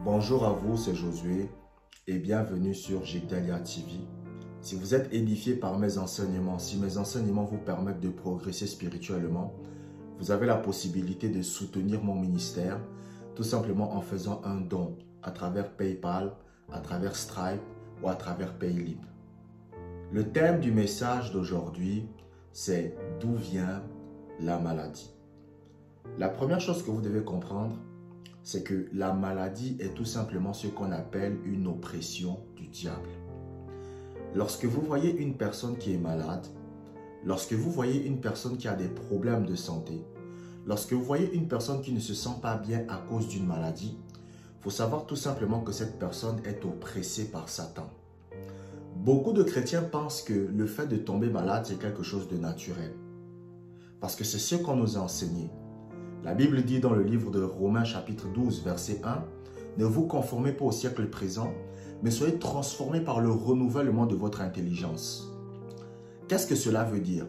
Bonjour à vous, c'est Josué et bienvenue sur Jigdalia TV. Si vous êtes édifié par mes enseignements, si mes enseignements vous permettent de progresser spirituellement, vous avez la possibilité de soutenir mon ministère tout simplement en faisant un don à travers PayPal, à travers Stripe ou à travers Paylib. Le thème du message d'aujourd'hui, c'est d'où vient la maladie. La première chose que vous devez comprendre, c'est que la maladie est tout simplement ce qu'on appelle une oppression du diable. Lorsque vous voyez une personne qui est malade, lorsque vous voyez une personne qui a des problèmes de santé, lorsque vous voyez une personne qui ne se sent pas bien à cause d'une maladie, il faut savoir tout simplement que cette personne est oppressée par Satan. Beaucoup de chrétiens pensent que le fait de tomber malade, c'est quelque chose de naturel. Parce que c'est ce qu'on nous a enseigné. La Bible dit dans le livre de Romains chapitre 12, verset 1, « Ne vous conformez pas au siècle présent, mais soyez transformés par le renouvellement de votre intelligence. » Qu'est-ce que cela veut dire?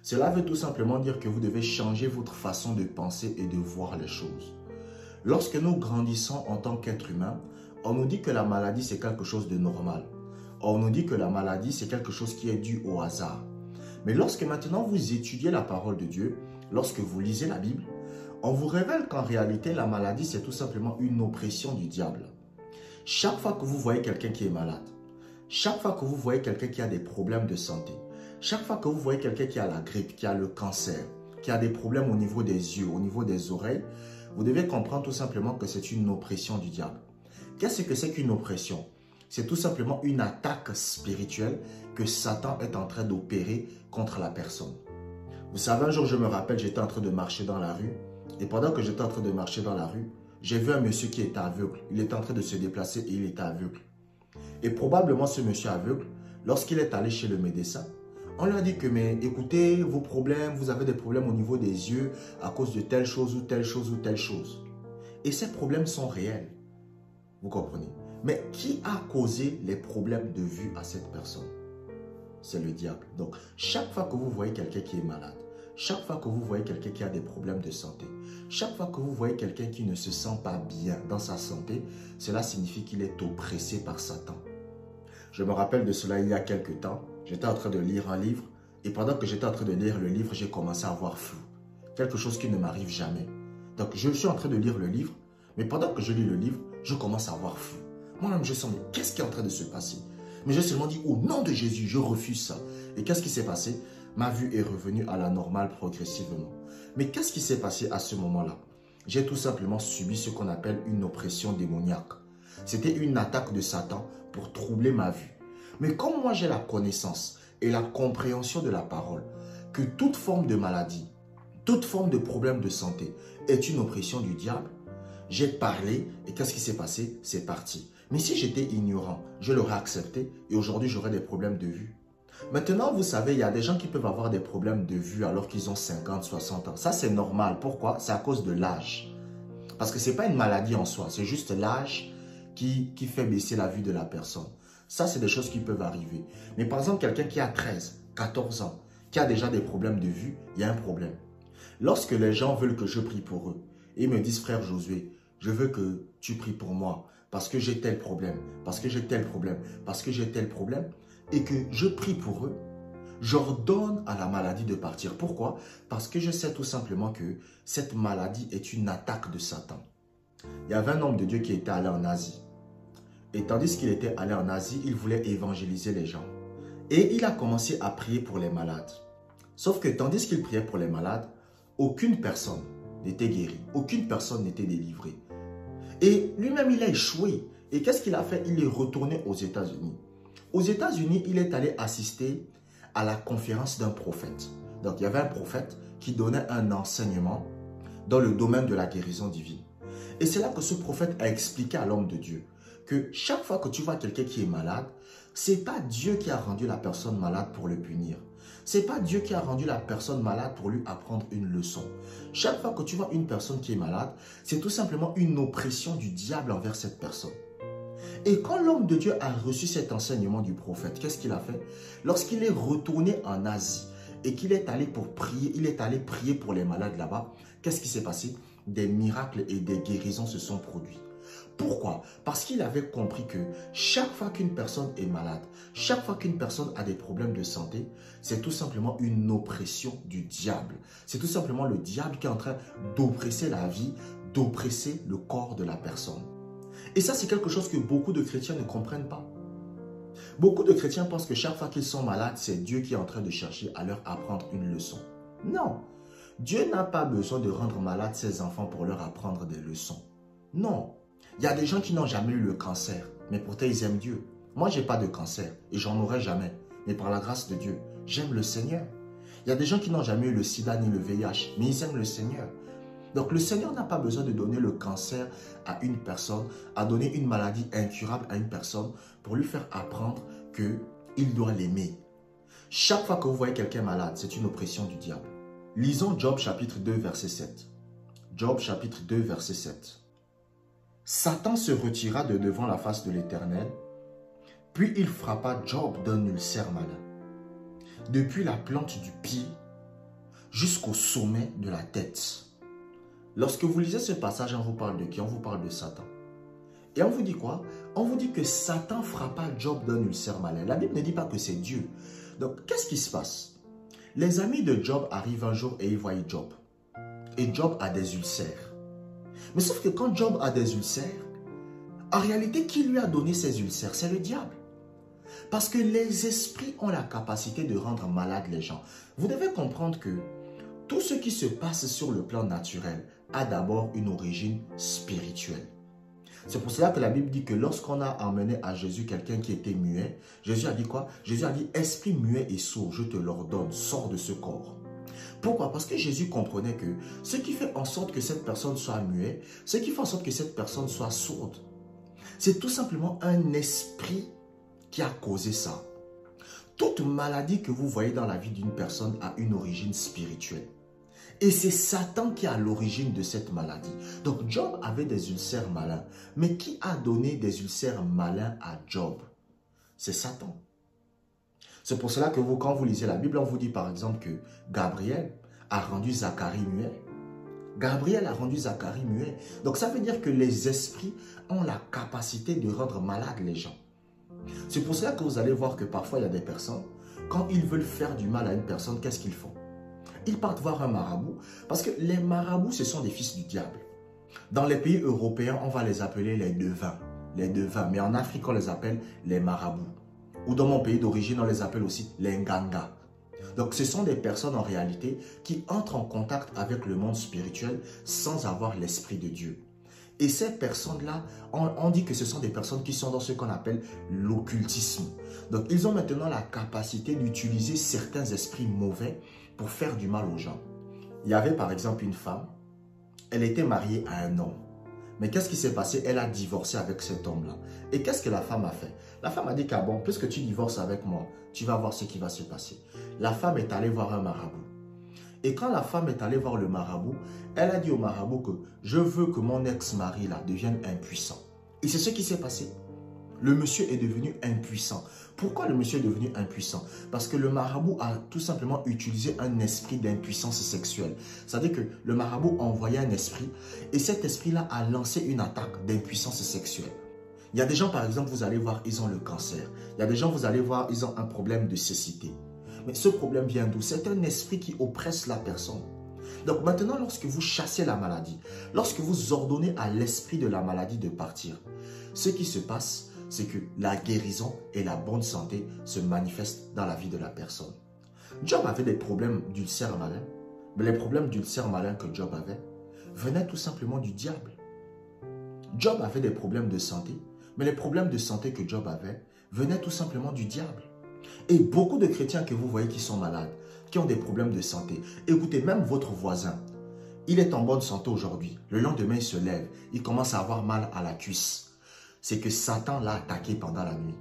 Cela veut tout simplement dire que vous devez changer votre façon de penser et de voir les choses. Lorsque nous grandissons en tant qu'être humain, on nous dit que la maladie c'est quelque chose de normal. On nous dit que la maladie c'est quelque chose qui est dû au hasard. Mais lorsque maintenant vous étudiez la parole de Dieu, lorsque vous lisez la Bible, on vous révèle qu'en réalité, la maladie, c'est tout simplement une oppression du diable. Chaque fois que vous voyez quelqu'un qui est malade, chaque fois que vous voyez quelqu'un qui a des problèmes de santé, chaque fois que vous voyez quelqu'un qui a la grippe, qui a le cancer, qui a des problèmes au niveau des yeux, au niveau des oreilles, vous devez comprendre tout simplement que c'est une oppression du diable. Qu'est-ce que c'est qu'une oppression? C'est tout simplement une attaque spirituelle que Satan est en train d'opérer contre la personne. Vous savez, un jour, je me rappelle, j'étais en train de marcher dans la rue. Et pendant que j'étais en train de marcher dans la rue, j'ai vu un monsieur qui était aveugle. Il était en train de se déplacer et il était aveugle. Et probablement ce monsieur aveugle, lorsqu'il est allé chez le médecin, on lui a dit que, mais écoutez, vos problèmes, vous avez des problèmes au niveau des yeux à cause de telle chose ou telle chose ou telle chose. Et ces problèmes sont réels. Vous comprenez? Mais qui a causé les problèmes de vue à cette personne? C'est le diable. Donc, chaque fois que vous voyez quelqu'un qui est malade, chaque fois que vous voyez quelqu'un qui a des problèmes de santé, chaque fois que vous voyez quelqu'un qui ne se sent pas bien dans sa santé, cela signifie qu'il est oppressé par Satan. Je me rappelle de cela il y a quelques temps. J'étais en train de lire un livre et pendant que j'étais en train de lire le livre, j'ai commencé à avoir flou. Quelque chose qui ne m'arrive jamais. Donc je suis en train de lire le livre, mais pendant que je lis le livre, je commence à avoir flou. Moi-même, je sens, mais qu'est-ce qui est en train de se passer? Mais j'ai seulement dit, au nom de Jésus, je refuse ça. Et qu'est-ce qui s'est passé? Ma vue est revenue à la normale progressivement. Mais qu'est-ce qui s'est passé à ce moment-là? J'ai tout simplement subi ce qu'on appelle une oppression démoniaque. C'était une attaque de Satan pour troubler ma vue. Mais comme moi j'ai la connaissance et la compréhension de la parole, que toute forme de maladie, toute forme de problème de santé est une oppression du diable, j'ai parlé et qu'est-ce qui s'est passé? C'est parti. Mais si j'étais ignorant, je l'aurais accepté et aujourd'hui j'aurais des problèmes de vue. Maintenant, vous savez, il y a des gens qui peuvent avoir des problèmes de vue alors qu'ils ont 50, 60 ans. Ça, c'est normal. Pourquoi? C'est à cause de l'âge. Parce que ce n'est pas une maladie en soi. C'est juste l'âge qui fait baisser la vue de la personne. Ça, c'est des choses qui peuvent arriver. Mais par exemple, quelqu'un qui a 13, 14 ans, qui a déjà des problèmes de vue, il y a un problème. Lorsque les gens veulent que je prie pour eux, et ils me disent, frère Josué, je veux que tu pries pour moi parce que j'ai tel problème, parce que j'ai tel problème, parce que j'ai tel problème, et que je prie pour eux, j'ordonne à la maladie de partir. Pourquoi? Parce que je sais tout simplement que cette maladie est une attaque de Satan. Il y avait un homme de Dieu qui était allé en Asie. Et tandis qu'il était allé en Asie, il voulait évangéliser les gens. Et il a commencé à prier pour les malades. Sauf que tandis qu'il priait pour les malades, aucune personne n'était guérie. Aucune personne n'était délivrée. Et lui-même, il a échoué. Et qu'est-ce qu'il a fait? Il est retourné aux États-Unis. Aux États-Unis, il est allé assister à la conférence d'un prophète. Donc, il y avait un prophète qui donnait un enseignement dans le domaine de la guérison divine. Et c'est là que ce prophète a expliqué à l'homme de Dieu que chaque fois que tu vois quelqu'un qui est malade, ce n'est pas Dieu qui a rendu la personne malade pour le punir. Ce n'est pas Dieu qui a rendu la personne malade pour lui apprendre une leçon. Chaque fois que tu vois une personne qui est malade, c'est tout simplement une oppression du diable envers cette personne. Et quand l'homme de Dieu a reçu cet enseignement du prophète, qu'est-ce qu'il a fait? Lorsqu'il est retourné en Asie et qu'il est allé pour prier, il est allé prier pour les malades là-bas, qu'est-ce qui s'est passé? des miracles et des guérisons se sont produits. Pourquoi? Parce qu'il avait compris que chaque fois qu'une personne est malade, chaque fois qu'une personne a des problèmes de santé, c'est tout simplement une oppression du diable. C'est tout simplement le diable qui est en train d'oppresser la vie, d'oppresser le corps de la personne. Et ça, c'est quelque chose que beaucoup de chrétiens ne comprennent pas. Beaucoup de chrétiens pensent que chaque fois qu'ils sont malades, c'est Dieu qui est en train de chercher à leur apprendre une leçon. Non, Dieu n'a pas besoin de rendre malades ses enfants pour leur apprendre des leçons. Non. Il y a des gens qui n'ont jamais eu le cancer, mais pourtant ils aiment Dieu. Moi, je n'ai pas de cancer et j'en aurai jamais. Mais par la grâce de Dieu, j'aime le Seigneur. Il y a des gens qui n'ont jamais eu le sida ni le VIH, mais ils aiment le Seigneur. Donc le Seigneur n'a pas besoin de donner le cancer à une personne, à donner une maladie incurable à une personne pour lui faire apprendre qu'il doit l'aimer. Chaque fois que vous voyez quelqu'un malade, c'est une oppression du diable. Lisons Job chapitre 2, verset 7. Job chapitre 2, verset 7. Satan se retira de devant la face de l'Éternel, puis il frappa Job d'un ulcère malin, depuis la plante du pied jusqu'au sommet de la tête. Lorsque vous lisez ce passage, on vous parle de qui? On vous parle de Satan. Et on vous dit quoi? On vous dit que Satan frappa Job d'un ulcère malin. La Bible ne dit pas que c'est Dieu. Donc, qu'est-ce qui se passe? Les amis de Job arrivent un jour et ils voient Job. Et Job a des ulcères. Mais sauf que quand Job a des ulcères, en réalité, qui lui a donné ces ulcères? C'est le diable. Parce que les esprits ont la capacité de rendre malades les gens. Vous devez comprendre que tout ce qui se passe sur le plan naturel a d'abord une origine spirituelle. C'est pour cela que la Bible dit que lorsqu'on a emmené à Jésus quelqu'un qui était muet, Jésus a dit quoi? Jésus a dit, esprit muet et sourd, je te l'ordonne, sors de ce corps. Pourquoi? Parce que Jésus comprenait que ce qui fait en sorte que cette personne soit muette, ce qui fait en sorte que cette personne soit sourde, c'est tout simplement un esprit qui a causé ça. Toute maladie que vous voyez dans la vie d'une personne a une origine spirituelle. Et c'est Satan qui est à l'origine de cette maladie. Donc Job avait des ulcères malins. Mais qui a donné des ulcères malins à Job? C'est Satan. C'est pour cela que quand vous lisez la Bible, on vous dit par exemple que Gabriel a rendu Zacharie muet. Gabriel a rendu Zacharie muet. Donc ça veut dire que les esprits ont la capacité de rendre malades les gens. C'est pour cela que vous allez voir que parfois il y a des personnes, quand ils veulent faire du mal à une personne, qu'est-ce qu'ils font? Ils partent voir un marabout, parce que les marabouts, ce sont des fils du diable. Dans les pays européens, on va les appeler les devins. Les devins, mais en Afrique, on les appelle les marabouts. Ou dans mon pays d'origine, on les appelle aussi les nganga. Donc ce sont des personnes en réalité qui entrent en contact avec le monde spirituel sans avoir l'esprit de Dieu. Et ces personnes-là, on dit que ce sont des personnes qui sont dans ce qu'on appelle l'occultisme. Donc ils ont maintenant la capacité d'utiliser certains esprits mauvais pour faire du mal aux gens. Il y avait par exemple une femme, elle était mariée à un homme. Mais qu'est-ce qui s'est passé? Elle a divorcé avec cet homme-là. Et qu'est-ce que la femme a fait? La femme a dit qu'à bon, puisque tu divorces avec moi, tu vas voir ce qui va se passer. La femme est allée voir un marabout. Et quand la femme est allée voir le marabout, elle a dit au marabout que je veux que mon ex-mari là devienne impuissant. Et c'est ce qui s'est passé. Le monsieur est devenu impuissant. Pourquoi le monsieur est devenu impuissant? Parce que le marabout a tout simplement utilisé un esprit d'impuissance sexuelle. C'est-à-dire que le marabout a envoyé un esprit et cet esprit-là a lancé une attaque d'impuissance sexuelle. Il y a des gens, par exemple, vous allez voir, ils ont le cancer. Il y a des gens, vous allez voir, ils ont un problème de cécité. Mais ce problème vient d'où? C'est un esprit qui oppresse la personne. Donc maintenant, lorsque vous chassez la maladie, lorsque vous ordonnez à l'esprit de la maladie de partir, ce qui se passe, c'est que la guérison et la bonne santé se manifestent dans la vie de la personne. Job avait des problèmes d'ulcère malin, mais les problèmes d'ulcère malin que Job avait venaient tout simplement du diable. Job avait des problèmes de santé, mais les problèmes de santé que Job avait venaient tout simplement du diable. Et beaucoup de chrétiens que vous voyez qui sont malades, qui ont des problèmes de santé, écoutez, même votre voisin, il est en bonne santé aujourd'hui, le lendemain il se lève, il commence à avoir mal à la cuisse. C'est que Satan l'a attaqué pendant la nuit.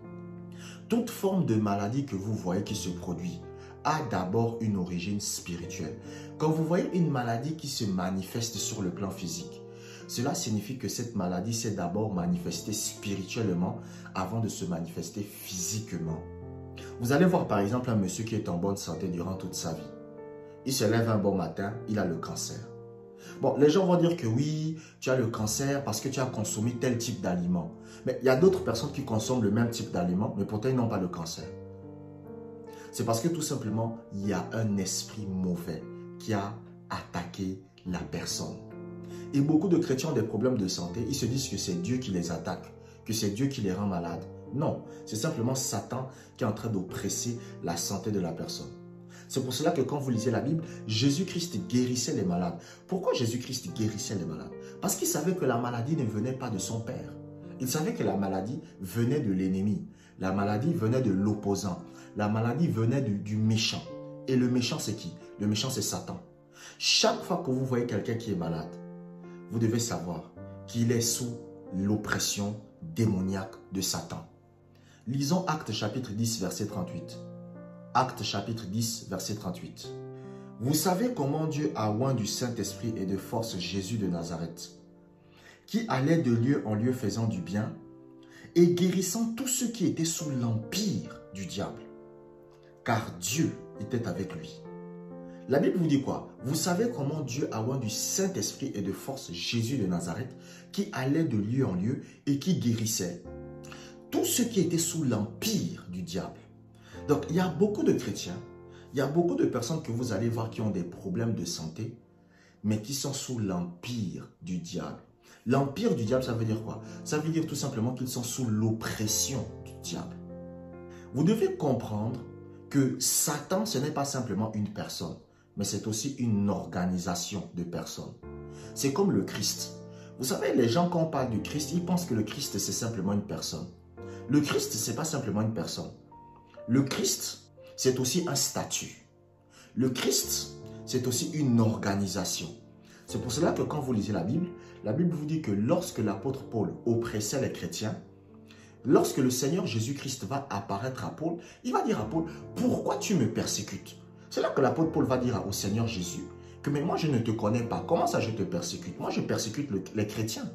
Toute forme de maladie que vous voyez qui se produit a d'abord une origine spirituelle. Quand vous voyez une maladie qui se manifeste sur le plan physique, cela signifie que cette maladie s'est d'abord manifestée spirituellement avant de se manifester physiquement. Vous allez voir par exemple un monsieur qui est en bonne santé durant toute sa vie. Il se lève un bon matin, il a le cancer. Bon, les gens vont dire que oui, tu as le cancer parce que tu as consommé tel type d'aliment. Mais il y a d'autres personnes qui consomment le même type d'aliment, mais pourtant ils n'ont pas le cancer. C'est parce que tout simplement, il y a un esprit mauvais qui a attaqué la personne. Et beaucoup de chrétiens ont des problèmes de santé. Ils se disent que c'est Dieu qui les attaque, que c'est Dieu qui les rend malades. Non, c'est simplement Satan qui est en train d'oppresser la santé de la personne. C'est pour cela que quand vous lisez la Bible, Jésus-Christ guérissait les malades. Pourquoi Jésus-Christ guérissait les malades? Parce qu'il savait que la maladie ne venait pas de son Père. Il savait que la maladie venait de l'ennemi. La maladie venait de l'opposant. La maladie venait du méchant. Et le méchant, c'est qui? Le méchant, c'est Satan. Chaque fois que vous voyez quelqu'un qui est malade, vous devez savoir qu'il est sous l'oppression démoniaque de Satan. Lisons Actes chapitre 10, verset 38. Actes chapitre 10, verset 38. Vous savez comment Dieu a oint du Saint-Esprit et de force Jésus de Nazareth, qui allait de lieu en lieu faisant du bien et guérissant tous ceux qui étaient sous l'empire du diable, car Dieu était avec lui. La Bible vous dit quoi? Vous savez comment Dieu a oint du Saint-Esprit et de force Jésus de Nazareth, qui allait de lieu en lieu et qui guérissait tous ceux qui étaient sous l'empire du diable. Donc, il y a beaucoup de chrétiens, il y a beaucoup de personnes que vous allez voir qui ont des problèmes de santé, mais qui sont sous l'empire du diable. L'empire du diable, ça veut dire quoi? Ça veut dire tout simplement qu'ils sont sous l'oppression du diable. Vous devez comprendre que Satan, ce n'est pas simplement une personne, mais c'est aussi une organisation de personnes. C'est comme le Christ. Vous savez, les gens, quand on parle du Christ, ils pensent que le Christ, c'est simplement une personne. Le Christ, ce n'est pas simplement une personne. Le Christ, c'est aussi un statut. Le Christ, c'est aussi une organisation. C'est pour cela que quand vous lisez la Bible vous dit que lorsque l'apôtre Paul oppressait les chrétiens, lorsque le Seigneur Jésus-Christ va apparaître à Paul, il va dire à Paul, pourquoi tu me persécutes? C'est là que l'apôtre Paul va dire au Seigneur Jésus, que mais moi je ne te connais pas, comment ça je te persécute? Moi je persécute les chrétiens.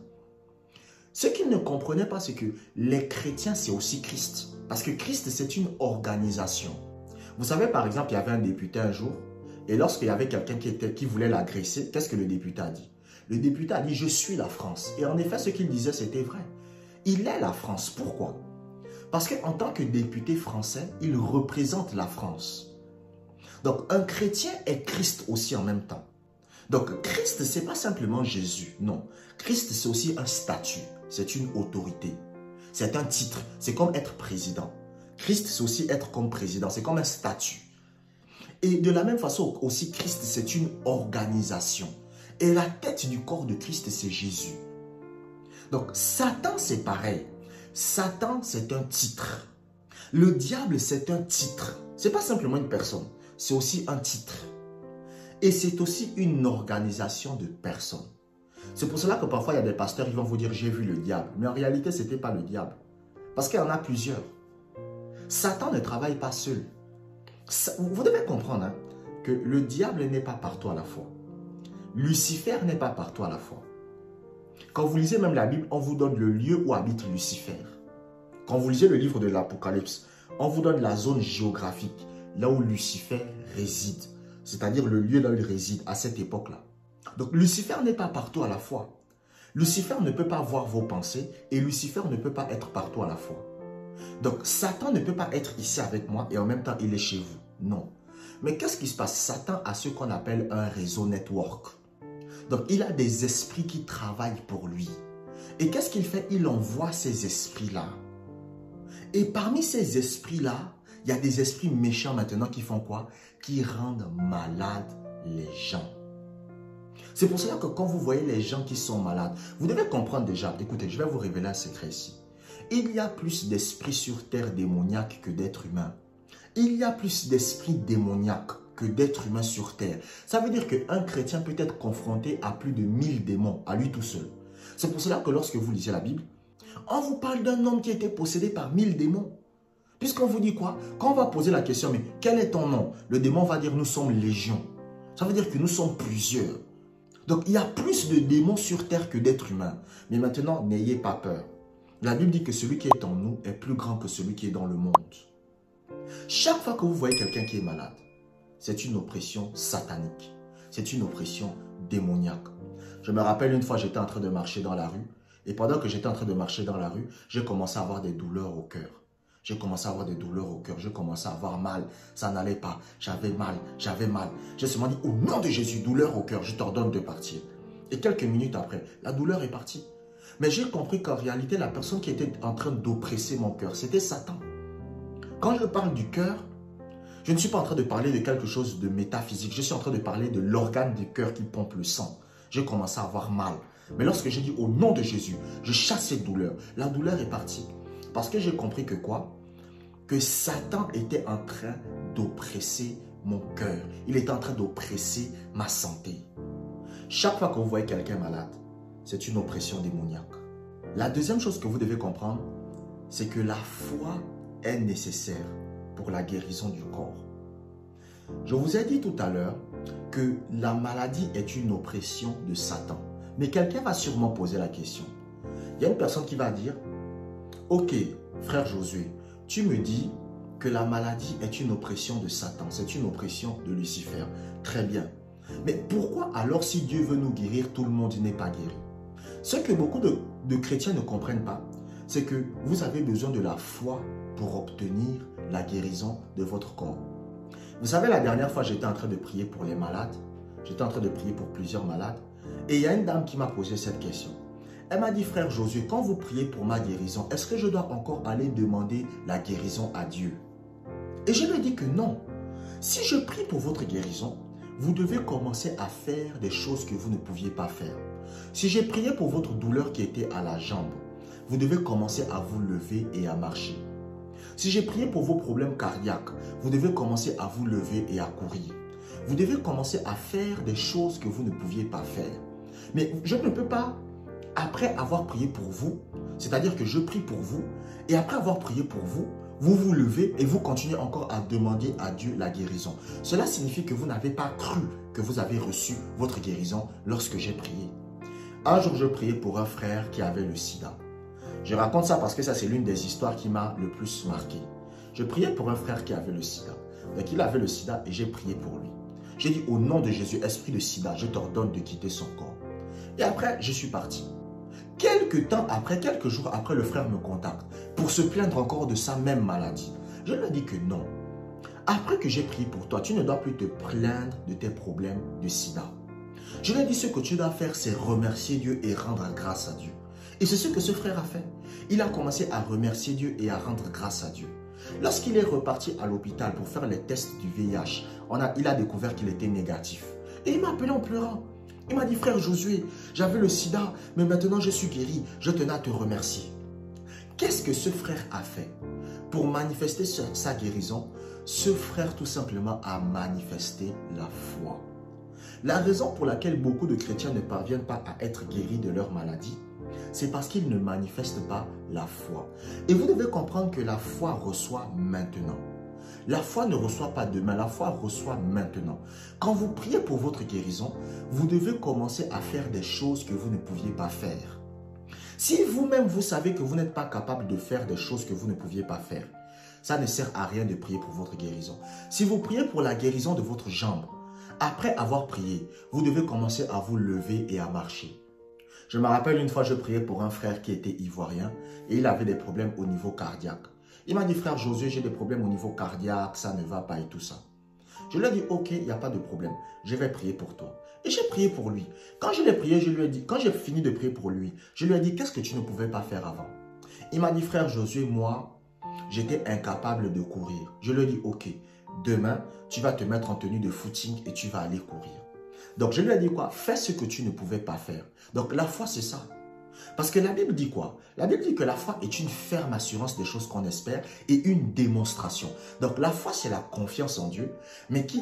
Ce qu'il ne comprenait pas, c'est que les chrétiens, c'est aussi Christ. Parce que Christ, c'est une organisation. Vous savez, par exemple, il y avait un député un jour, et lorsqu'il y avait quelqu'un qui voulait l'agresser, qu'est-ce que le député a dit? Le député a dit, je suis la France. Et en effet, ce qu'il disait, c'était vrai. Il est la France. Pourquoi? Parce qu'en tant que député français, il représente la France. Donc, un chrétien est Christ aussi en même temps. Donc, Christ, ce n'est pas simplement Jésus. Non. Christ, c'est aussi un statut. C'est une autorité. C'est un titre. C'est comme être président. Christ, c'est aussi être comme président. C'est comme un statut. Et de la même façon aussi, Christ, c'est une organisation. Et la tête du corps de Christ, c'est Jésus. Donc, Satan, c'est pareil. Satan, c'est un titre. Le diable, c'est un titre. Ce n'est pas simplement une personne. C'est aussi un titre. Et c'est aussi une organisation de personnes. C'est pour cela que parfois, il y a des pasteurs qui vont vous dire « j'ai vu le diable ». Mais en réalité, ce n'était pas le diable. Parce qu'il y en a plusieurs. Satan ne travaille pas seul. Vous devez comprendre que le diable n'est pas partout à la fois. Lucifer n'est pas partout à la fois. Quand vous lisez même la Bible, on vous donne le lieu où habite Lucifer. Quand vous lisez le livre de l'Apocalypse, on vous donne la zone géographique, là où Lucifer réside. C'est-à-dire le lieu là où il réside à cette époque-là. Donc Lucifer n'est pas partout à la fois. Lucifer ne peut pas voir vos pensées et Lucifer ne peut pas être partout à la fois. Donc Satan ne peut pas être ici avec moi et en même temps il est chez vous. Non. Mais qu'est-ce qui se passe? Satan a ce qu'on appelle un réseau network. Donc il a des esprits qui travaillent pour lui. Et qu'est-ce qu'il fait? Il envoie ces esprits-là. Et parmi ces esprits-là, il y a des esprits méchants maintenant qui font quoi? Qui rendent malades les gens. C'est pour cela que quand vous voyez les gens qui sont malades, vous devez comprendre déjà, écoutez, je vais vous révéler un secret ici. Il y a plus d'esprits sur terre démoniaques que d'êtres humains. Il y a plus d'esprits démoniaques que d'êtres humains sur terre. Ça veut dire qu'un chrétien peut être confronté à plus de 1000 démons, à lui tout seul. C'est pour cela que lorsque vous lisez la Bible, on vous parle d'un homme qui a été possédé par 1000 démons. Puisqu'on vous dit quoi? Quand on va poser la question, mais quel est ton nom? Le démon va dire, nous sommes légions. Ça veut dire que nous sommes plusieurs. Donc, il y a plus de démons sur terre que d'êtres humains. Mais maintenant, n'ayez pas peur. La Bible dit que celui qui est en nous est plus grand que celui qui est dans le monde. Chaque fois que vous voyez quelqu'un qui est malade, c'est une oppression satanique. c'est une oppression démoniaque. Je me rappelle une fois, j'étais en train de marcher dans la rue. Et pendant que j'étais en train de marcher dans la rue, j'ai commencé à avoir des douleurs au cœur. J'ai commencé à avoir des douleurs au cœur. J'ai commencé à avoir mal. Ça n'allait pas. J'avais mal. J'avais mal. J'ai seulement dit, au nom de Jésus, douleur au cœur, je t'ordonne de partir. Et quelques minutes après, la douleur est partie. Mais j'ai compris qu'en réalité, la personne qui était en train d'oppresser mon cœur, c'était Satan. Quand je parle du cœur, je ne suis pas en train de parler de quelque chose de métaphysique. Je suis en train de parler de l'organe du cœur qui pompe le sang. J'ai commencé à avoir mal. Mais lorsque j'ai dit au nom de Jésus, je chasse cette douleur. La douleur est partie. Parce que j'ai compris que quoi? Que Satan était en train d'oppresser mon cœur. Il était en train d'oppresser ma santé. Chaque fois que vous voyez quelqu'un malade, c'est une oppression démoniaque. La deuxième chose que vous devez comprendre, c'est que la foi est nécessaire pour la guérison du corps. Je vous ai dit tout à l'heure que la maladie est une oppression de Satan. Mais quelqu'un va sûrement poser la question. Il y a une personne qui va dire, ok, frère Josué, tu me dis que la maladie est une oppression de Satan, c'est une oppression de Lucifer. Très bien. Mais pourquoi alors si Dieu veut nous guérir, tout le monde n'est pas guéri? Ce que beaucoup de chrétiens ne comprennent pas, c'est que vous avez besoin de la foi pour obtenir la guérison de votre corps. Vous savez, la dernière fois, j'étais en train de prier pour les malades. J'étais en train de prier pour plusieurs malades. Et il y a une dame qui m'a posé cette question. Elle m'a dit, frère Josué, quand vous priez pour ma guérison, est-ce que je dois encore aller demander la guérison à Dieu? Et je lui ai dit que non. Si je prie pour votre guérison, vous devez commencer à faire des choses que vous ne pouviez pas faire. Si j'ai prié pour votre douleur qui était à la jambe, vous devez commencer à vous lever et à marcher. Si j'ai prié pour vos problèmes cardiaques, vous devez commencer à vous lever et à courir. Vous devez commencer à faire des choses que vous ne pouviez pas faire. Mais je ne peux pas, après avoir prié pour vous, c'est-à-dire que je prie pour vous, et après avoir prié pour vous, vous vous levez et vous continuez encore à demander à Dieu la guérison. Cela signifie que vous n'avez pas cru que vous avez reçu votre guérison lorsque j'ai prié. Un jour, je priais pour un frère qui avait le sida. Je raconte ça parce que ça, c'est l'une des histoires qui m'a le plus marqué. Je priais pour un frère qui avait le sida. Donc, il avait le sida et j'ai prié pour lui. J'ai dit, au nom de Jésus, esprit de sida, je t'ordonne de quitter son corps. Et après, je suis parti. Quelques temps après, quelques jours après, le frère me contacte pour se plaindre encore de sa même maladie. Je lui ai dit que non. Après que j'ai prié pour toi, tu ne dois plus te plaindre de tes problèmes de sida. Je lui ai dit, ce que tu dois faire, c'est remercier Dieu et rendre grâce à Dieu. Et c'est ce que ce frère a fait. Il a commencé à remercier Dieu et à rendre grâce à Dieu. Lorsqu'il est reparti à l'hôpital pour faire les tests du VIH, il a découvert qu'il était négatif. Et il m'a appelé en pleurant. Il m'a dit, frère Josué, j'avais le sida, mais maintenant je suis guéri. Je tenais à te remercier. Qu'est-ce que ce frère a fait? Pour manifester sa guérison, ce frère tout simplement a manifesté la foi. La raison pour laquelle beaucoup de chrétiens ne parviennent pas à être guéris de leur maladie, c'est parce qu'ils ne manifestent pas la foi. Et vous devez comprendre que la foi reçoit maintenant. La foi ne reçoit pas demain, la foi reçoit maintenant. Quand vous priez pour votre guérison, vous devez commencer à faire des choses que vous ne pouviez pas faire. Si vous-même, vous savez que vous n'êtes pas capable de faire des choses que vous ne pouviez pas faire, ça ne sert à rien de prier pour votre guérison. Si vous priez pour la guérison de votre jambe, après avoir prié, vous devez commencer à vous lever et à marcher. Je me rappelle une fois, je priais pour un frère qui était ivoirien et il avait des problèmes au niveau cardiaque. Il m'a dit, frère Josué, j'ai des problèmes au niveau cardiaque, ça ne va pas et tout ça. Je lui ai dit, ok, il n'y a pas de problème, je vais prier pour toi. Et j'ai prié pour lui. Quand je l'ai prié, je lui ai dit, quand j'ai fini de prier pour lui, je lui ai dit, qu'est-ce que tu ne pouvais pas faire avant? Il m'a dit, frère Josué, moi, j'étais incapable de courir. Je lui ai dit, ok, demain, tu vas te mettre en tenue de footing et tu vas aller courir. Donc, je lui ai dit quoi? Fais ce que tu ne pouvais pas faire. Donc, la foi, c'est ça. Parce que la Bible dit quoi? La Bible dit que la foi est une ferme assurance des choses qu'on espère et une démonstration. Donc, la foi, c'est la confiance en Dieu.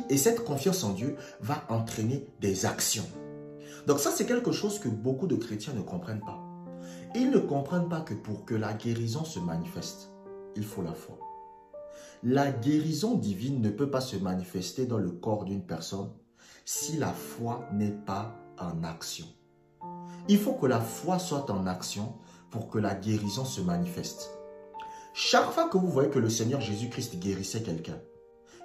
Et cette confiance en Dieu va entraîner des actions. Donc, ça, c'est quelque chose que beaucoup de chrétiens ne comprennent pas. Ils ne comprennent pas que pour que la guérison se manifeste, il faut la foi. La guérison divine ne peut pas se manifester dans le corps d'une personne si la foi n'est pas en action. Il faut que la foi soit en action pour que la guérison se manifeste. Chaque fois que vous voyez que le Seigneur Jésus-Christ guérissait quelqu'un,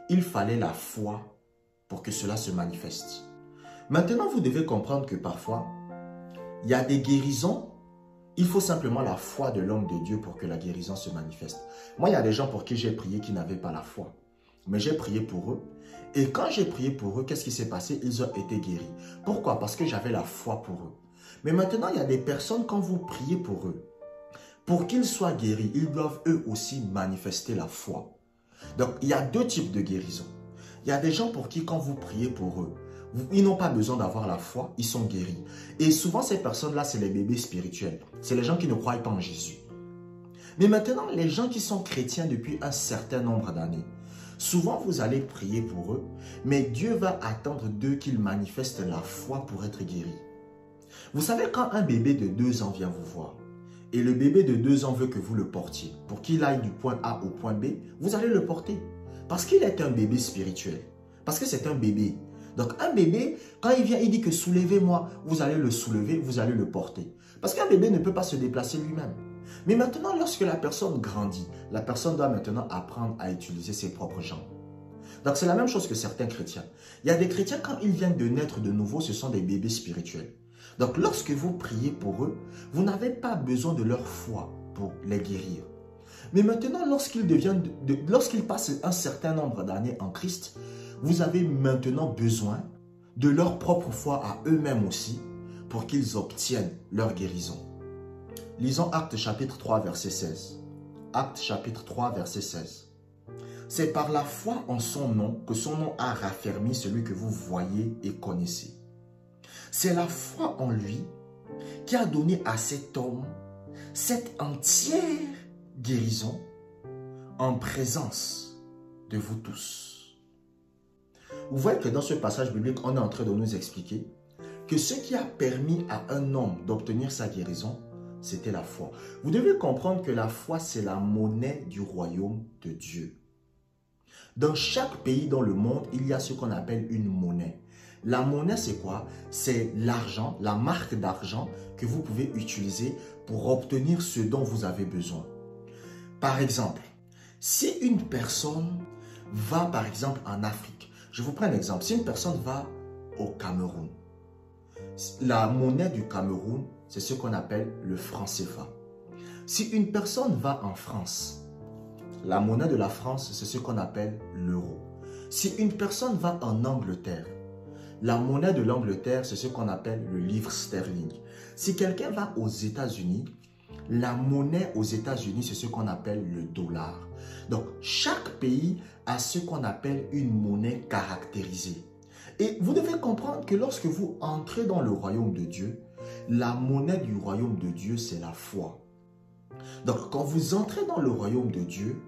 il fallait la foi pour que cela se manifeste. Maintenant, vous devez comprendre que parfois, il y a des guérisons. Il faut simplement la foi de l'homme de Dieu pour que la guérison se manifeste. Moi, il y a des gens pour qui j'ai prié qui n'avaient pas la foi. Mais j'ai prié pour eux. Et quand j'ai prié pour eux, qu'est-ce qui s'est passé? Ils ont été guéris. Pourquoi? Parce que j'avais la foi pour eux. Mais maintenant, il y a des personnes, quand vous priez pour eux, pour qu'ils soient guéris, ils doivent eux aussi manifester la foi. Donc, il y a deux types de guérisons. Il y a des gens pour qui, quand vous priez pour eux, ils n'ont pas besoin d'avoir la foi, ils sont guéris. Et souvent, ces personnes-là, c'est les bébés spirituels. C'est les gens qui ne croient pas en Jésus. Mais maintenant, les gens qui sont chrétiens depuis un certain nombre d'années, souvent, vous allez prier pour eux, mais Dieu va attendre d'eux qu'ils manifestent la foi pour être guéris. Vous savez, quand un bébé de 2 ans vient vous voir, et le bébé de 2 ans veut que vous le portiez, pour qu'il aille du point A au point B, vous allez le porter. Parce qu'il est un bébé spirituel. Parce que c'est un bébé. Donc un bébé, quand il vient, il dit que soulevez-moi, vous allez le soulever, vous allez le porter. Parce qu'un bébé ne peut pas se déplacer lui-même. Mais maintenant, lorsque la personne grandit, la personne doit maintenant apprendre à utiliser ses propres jambes. Donc c'est la même chose que certains chrétiens. Il y a des chrétiens, quand ils viennent de naître de nouveau, ce sont des bébés spirituels. Donc lorsque vous priez pour eux, vous n'avez pas besoin de leur foi pour les guérir. Mais maintenant, lorsqu'ils passent un certain nombre d'années en Christ, vous avez maintenant besoin de leur propre foi à eux-mêmes aussi pour qu'ils obtiennent leur guérison. Lisons Actes chapitre 3, verset 16. Actes chapitre 3, verset 16. C'est par la foi en son nom que son nom a raffermi celui que vous voyez et connaissez. C'est la foi en lui qui a donné à cet homme cette entière guérison en présence de vous tous. Vous voyez que dans ce passage biblique, on est en train de nous expliquer que ce qui a permis à un homme d'obtenir sa guérison, c'était la foi. Vous devez comprendre que la foi, c'est la monnaie du royaume de Dieu. Dans chaque pays dans le monde, il y a ce qu'on appelle une monnaie. La monnaie, c'est quoi? C'est l'argent, la marque d'argent que vous pouvez utiliser pour obtenir ce dont vous avez besoin. Par exemple, si une personne va par exemple en Afrique, je vous prends un exemple, si une personne va au Cameroun, la monnaie du Cameroun, c'est ce qu'on appelle le franc CFA. Si une personne va en France, la monnaie de la France, c'est ce qu'on appelle l'euro. Si une personne va en Angleterre, la monnaie de l'Angleterre, c'est ce qu'on appelle le livre sterling. Si quelqu'un va aux États-Unis, la monnaie aux États-Unis, c'est ce qu'on appelle le dollar. Donc, chaque pays a ce qu'on appelle une monnaie caractérisée. Et vous devez comprendre que lorsque vous entrez dans le royaume de Dieu, la monnaie du royaume de Dieu, c'est la foi. Donc, quand vous entrez dans le royaume de Dieu,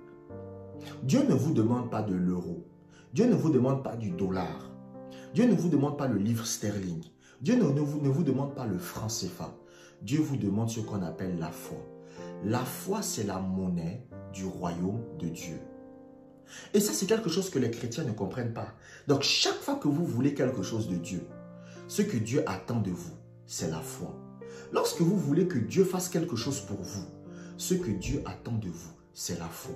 Dieu ne vous demande pas de l'euro. Dieu ne vous demande pas du dollar. Dieu ne vous demande pas le livre sterling. Dieu ne vous demande pas le franc CFA. Dieu vous demande ce qu'on appelle la foi. La foi, c'est la monnaie du royaume de Dieu. Et ça, c'est quelque chose que les chrétiens ne comprennent pas. Donc, chaque fois que vous voulez quelque chose de Dieu, ce que Dieu attend de vous, c'est la foi. Lorsque vous voulez que Dieu fasse quelque chose pour vous, ce que Dieu attend de vous, c'est la foi.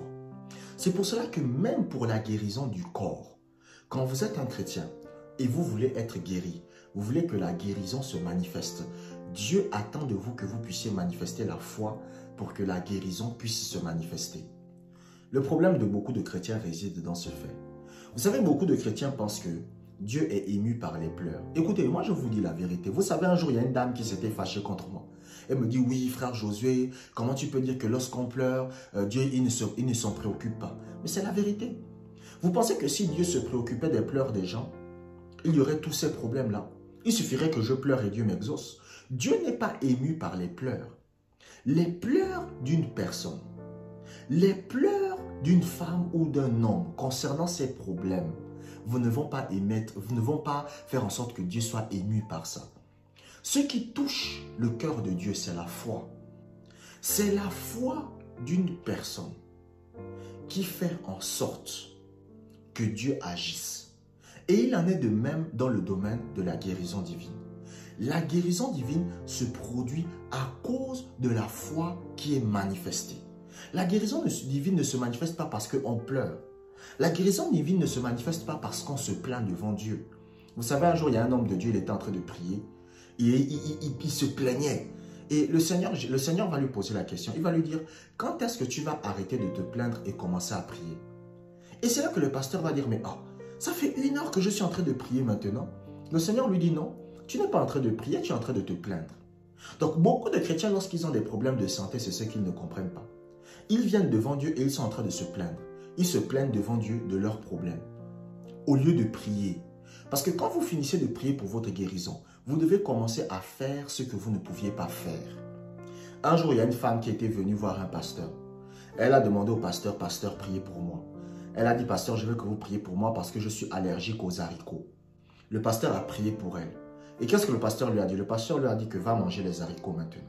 C'est pour cela que même pour la guérison du corps, quand vous êtes un chrétien et vous voulez être guéri, vous voulez que la guérison se manifeste, Dieu attend de vous que vous puissiez manifester la foi pour que la guérison puisse se manifester. Le problème de beaucoup de chrétiens réside dans ce fait. Vous savez, beaucoup de chrétiens pensent que Dieu est ému par les pleurs. Écoutez, moi je vous dis la vérité. Vous savez, un jour, il y a une dame qui s'était fâchée contre moi. Elle me dit, oui, frère Josué, comment tu peux dire que lorsqu'on pleure, Dieu il ne s'en préoccupe pas? Mais c'est la vérité. Vous pensez que si Dieu se préoccupait des pleurs des gens, il y aurait tous ces problèmes-là? Il suffirait que je pleure et Dieu m'exauce. Dieu n'est pas ému par les pleurs. Les pleurs d'une personne, les pleurs d'une femme ou d'un homme concernant ces problèmes, vous ne vont pas faire en sorte que Dieu soit ému par ça. Ce qui touche le cœur de Dieu, c'est la foi. C'est la foi d'une personne qui fait en sorte que Dieu agisse. Et il en est de même dans le domaine de la guérison divine. La guérison divine se produit à cause de la foi qui est manifestée. La guérison divine ne se manifeste pas parce qu'on pleure. La guérison divine ne se manifeste pas parce qu'on se plaint devant Dieu. Vous savez, un jour, il y a un homme de Dieu, il était en train de prier. Il se plaignait. Et le Seigneur va lui poser la question. Il va lui dire, quand est-ce que tu vas arrêter de te plaindre et commencer à prier? Et c'est là que le pasteur va dire, mais ça fait 1 heure que je suis en train de prier maintenant. Le Seigneur lui dit, non, tu n'es pas en train de prier, tu es en train de te plaindre. Donc, beaucoup de chrétiens, lorsqu'ils ont des problèmes de santé, c'est ce qu'ils ne comprennent pas. Ils viennent devant Dieu et ils sont en train de se plaindre. Ils se plaignent devant Dieu de leurs problèmes, au lieu de prier. Parce que quand vous finissez de prier pour votre guérison, vous devez commencer à faire ce que vous ne pouviez pas faire. Un jour, il y a une femme qui était venue voir un pasteur. Elle a demandé au pasteur, pasteur, priez pour moi. Elle a dit, pasteur, je veux que vous priez pour moi parce que je suis allergique aux haricots. Le pasteur a prié pour elle. Et qu'est-ce que le pasteur lui a dit? Le pasteur lui a dit que va manger les haricots maintenant.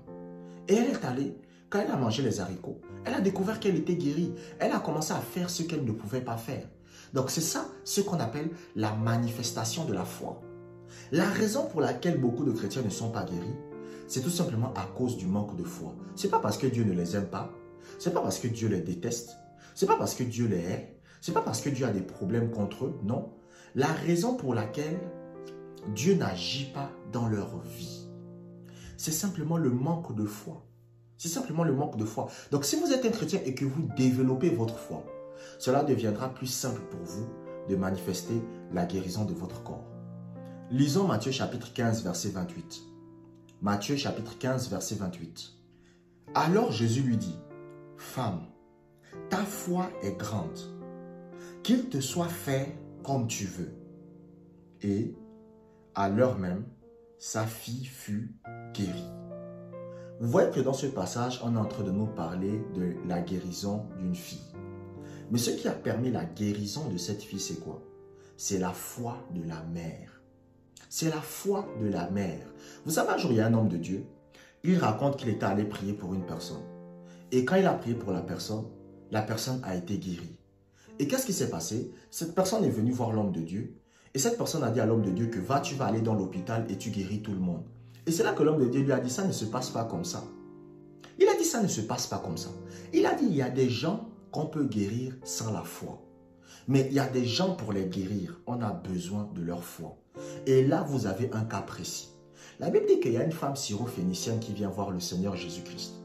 Et elle est allée. Quand elle a mangé les haricots, elle a découvert qu'elle était guérie. Elle a commencé à faire ce qu'elle ne pouvait pas faire. Donc c'est ça ce qu'on appelle la manifestation de la foi. La raison pour laquelle beaucoup de chrétiens ne sont pas guéris, c'est tout simplement à cause du manque de foi. Ce n'est pas parce que Dieu ne les aime pas. Ce n'est pas parce que Dieu les déteste. Ce n'est pas parce que Dieu les hait. Ce n'est pas parce que Dieu a des problèmes contre eux. Non. La raison pour laquelle Dieu n'agit pas dans leur vie, c'est simplement le manque de foi. C'est simplement le manque de foi. Donc si vous êtes un chrétien et que vous développez votre foi, cela deviendra plus simple pour vous de manifester la guérison de votre corps. Lisons Matthieu chapitre 15, verset 28. Matthieu chapitre 15, verset 28. Alors Jésus lui dit, « Femme, ta foi est grande, qu'il te soit fait comme tu veux. » Et à l'heure même, sa fille fut guérie. Vous voyez que dans ce passage, on est en train de nous parler de la guérison d'une fille. Mais ce qui a permis la guérison de cette fille, c'est quoi? C'est la foi de la mère. C'est la foi de la mère. Vous savez, un jour, il y a un homme de Dieu. Il raconte qu'il était allé prier pour une personne. Et quand il a prié pour la personne a été guérie. Et qu'est-ce qui s'est passé? Cette personne est venue voir l'homme de Dieu. Et cette personne a dit à l'homme de Dieu que tu vas aller dans l'hôpital et tu guéris tout le monde. Et c'est là que l'homme de Dieu lui a dit, ça ne se passe pas comme ça. Il a dit, ça ne se passe pas comme ça. Il a dit, il y a des gens qu'on peut guérir sans la foi. Mais il y a des gens pour les guérir, on a besoin de leur foi. Et là, vous avez un cas précis. La Bible dit qu'il y a une femme syrophénicienne qui vient voir le Seigneur Jésus-Christ.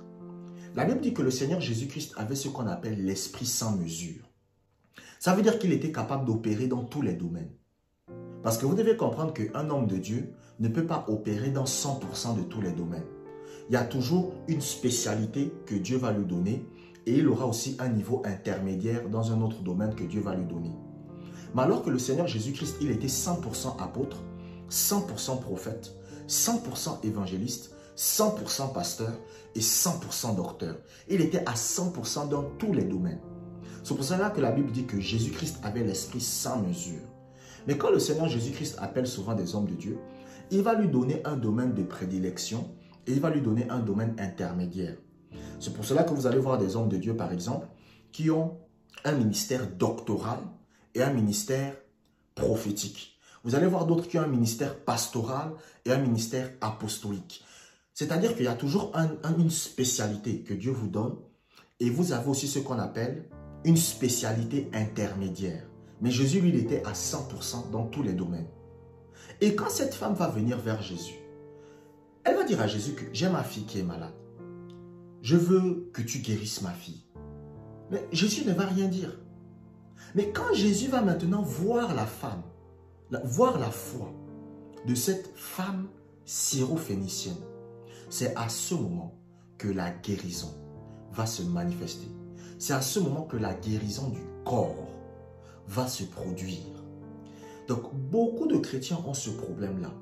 La Bible dit que le Seigneur Jésus-Christ avait ce qu'on appelle l'esprit sans mesure. Ça veut dire qu'il était capable d'opérer dans tous les domaines. Parce que vous devez comprendre qu'un homme de Dieu ne peut pas opérer dans 100% de tous les domaines. Il y a toujours une spécialité que Dieu va lui donner et il aura aussi un niveau intermédiaire dans un autre domaine que Dieu va lui donner. Mais alors que le Seigneur Jésus-Christ, il était 100% apôtre, 100% prophète, 100% évangéliste, 100% pasteur et 100% docteur. Il était à 100% dans tous les domaines. C'est pour cela que la Bible dit que Jésus-Christ avait l'esprit sans mesure. Mais quand le Seigneur Jésus-Christ appelle souvent des hommes de Dieu, il va lui donner un domaine de prédilection et il va lui donner un domaine intermédiaire. C'est pour cela que vous allez voir des hommes de Dieu, par exemple, qui ont un ministère doctoral et un ministère prophétique. Vous allez voir d'autres qui ont un ministère pastoral et un ministère apostolique. C'est-à-dire qu'il y a toujours une spécialité que Dieu vous donne et vous avez aussi ce qu'on appelle une spécialité intermédiaire. Mais Jésus, lui, il était à 100% dans tous les domaines. Et quand cette femme va venir vers Jésus, elle va dire à Jésus que j'ai ma fille qui est malade. Je veux que tu guérisses ma fille. Mais Jésus ne va rien dire. Mais quand Jésus va maintenant voir la femme, voir la foi de cette femme syrophénicienne, c'est à ce moment que la guérison va se manifester. C'est à ce moment que la guérison du corps va se produire. Donc, beaucoup de chrétiens ont ce problème-là.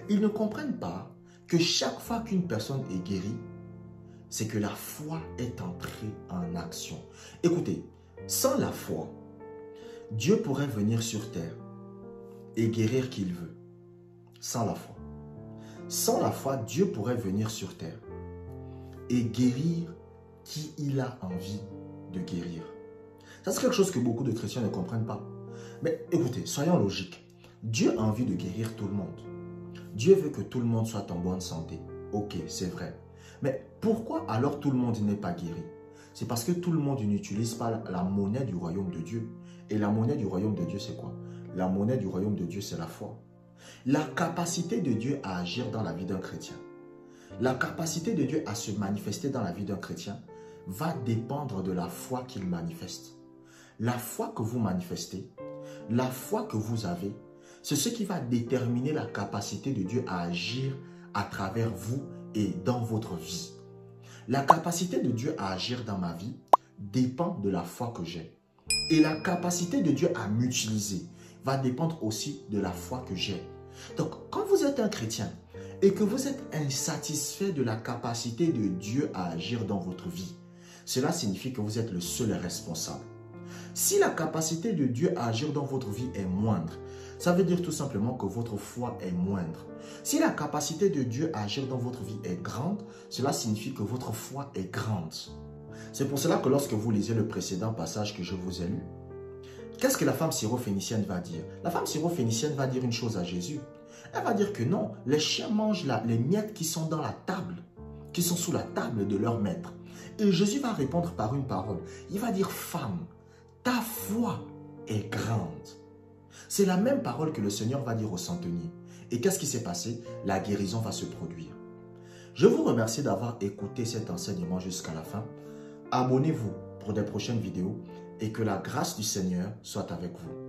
Ils ne comprennent pas que chaque fois qu'une personne est guérie, c'est que la foi est entrée en action. Écoutez, sans la foi, Dieu pourrait venir sur terre et guérir qui il veut. Sans la foi. Sans la foi, Dieu pourrait venir sur terre et guérir qui il a envie de guérir. Ça, c'est quelque chose que beaucoup de chrétiens ne comprennent pas. Mais écoutez, soyons logiques. Dieu a envie de guérir tout le monde. Dieu veut que tout le monde soit en bonne santé. Ok, c'est vrai. Mais pourquoi alors tout le monde n'est pas guéri? C'est parce que tout le monde n'utilise pas la monnaie du royaume de Dieu. Et la monnaie du royaume de Dieu, c'est quoi? La monnaie du royaume de Dieu, c'est la foi. La capacité de Dieu à agir dans la vie d'un chrétien, la capacité de Dieu à se manifester dans la vie d'un chrétien va dépendre de la foi qu'il manifeste. La foi que vous manifestez, la foi que vous avez, c'est ce qui va déterminer la capacité de Dieu à agir à travers vous et dans votre vie. La capacité de Dieu à agir dans ma vie dépend de la foi que j'ai. Et la capacité de Dieu à m'utiliser va dépendre aussi de la foi que j'ai. Donc, quand vous êtes un chrétien et que vous êtes insatisfait de la capacité de Dieu à agir dans votre vie, cela signifie que vous êtes le seul responsable. Si la capacité de Dieu à agir dans votre vie est moindre, ça veut dire tout simplement que votre foi est moindre. Si la capacité de Dieu à agir dans votre vie est grande, cela signifie que votre foi est grande. C'est pour cela que lorsque vous lisez le précédent passage que je vous ai lu, qu'est-ce que la femme syrophénicienne va dire? La femme syrophénicienne va dire une chose à Jésus. Elle va dire que non, les chiens mangent les miettes qui sont dans la table, qui sont sous la table de leur maître. Et Jésus va répondre par une parole. Il va dire, femme, ta foi est grande. C'est la même parole que le Seigneur va dire au centenier. Et qu'est-ce qui s'est passé? La guérison va se produire. Je vous remercie d'avoir écouté cet enseignement jusqu'à la fin. Abonnez-vous pour des prochaines vidéos et que la grâce du Seigneur soit avec vous.